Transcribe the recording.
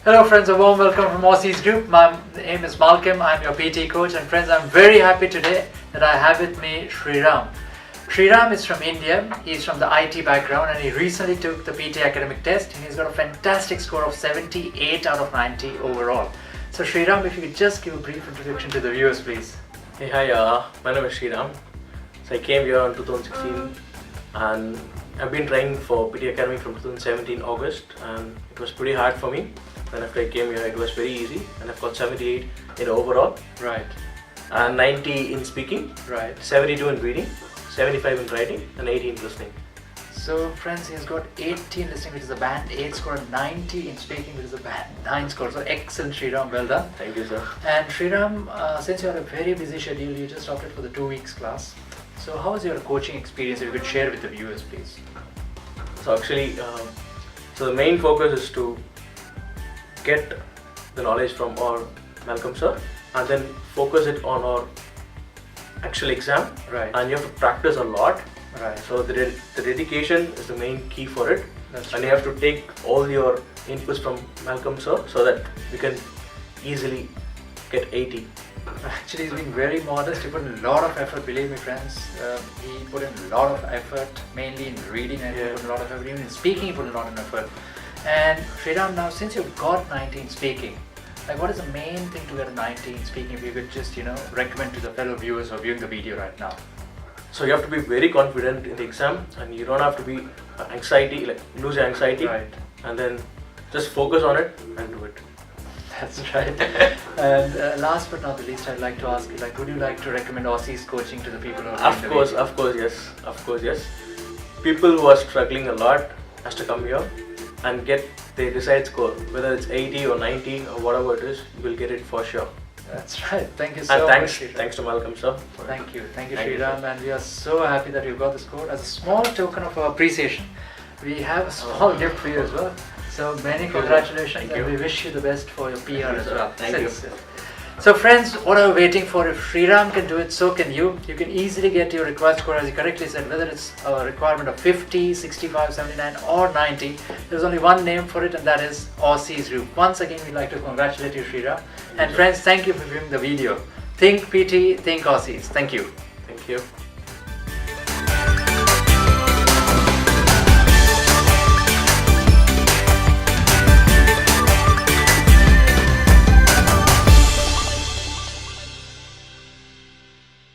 Hello friends, a warm welcome from Aussies Group. My name is Malcolm, I'm your PT coach, and friends, I'm very happy today that I have with me Sriram. Sriram is from India, he's from the IT background and he recently took the PT academic test and he's got a fantastic score of 78 out of 90 overall. So Sriram, if you could just give a brief introduction to the viewers please. Hey, hi, my name is Sriram. So I came here in 2016 and I've been training for PT Academy from 2017 August, and it was pretty hard for me. Then after I came here it was very easy and I've got 78 in overall. Right. And 90 in speaking, Right. 72 in reading, 75 in writing and 80 in listening. So friends, he's got 80 in listening which is a band 8 score and 90 in speaking which is a band 9 score. So excellent Sriram, well done. Thank you, sir. And Sriram, since you had a very busy schedule, you just opted for the 2 weeks class. So how was your coaching experience? If you could share with the viewers please. So actually, so the main focus is to get the knowledge from our Malcolm sir and then focus it on our actual exam. Right. And you have to practice a lot. Right. So the dedication is the main key for it. That's and true. you have to take all your inputs from Malcolm sir so that we can easily get 80. Actually, he's been very modest. He put in a lot of effort, believe me friends. He put in a lot of effort, mainly in reading, and he put in a lot of effort. Even in speaking, he put in a lot of effort. And Sriram, now since you've got 90 in speaking, like what is the main thing to get a 90 in speaking? If you could just, recommend to the fellow viewers who are viewing the video right now. So you have to be very confident in the exam and you don't have to be lose your anxiety. Right. And then just focus on it and do it. That's right. And last but not the least, I'd like to ask you, would you like to recommend Aussies coaching to the people who are viewing the video? Of course, yes. People who are struggling a lot has to come here and get the desired score. Whether it's 80 or 90 or whatever it is, you will get it for sure. That's right. Thank you so And much. thanks to Malcolm sir. Thank you Thank you, Sriram, sir. and we are so happy that you got the score. As a small token of our appreciation, we have a small gift for you as well. So many congratulations, Thank and you. we wish you the best for your PR as sir. well. Thank you. So friends, what are we waiting for? If Sriram can do it, so can you. You can easily get your required score, as you correctly said, whether it's a requirement of 50, 65, 79 or 90. There's only one name for it, and that is Aussies Group. Once again, we'd like to congratulate you, Sriram. And friends, thank you for viewing the video. Think PT, think Aussies. Thank you. Thank you.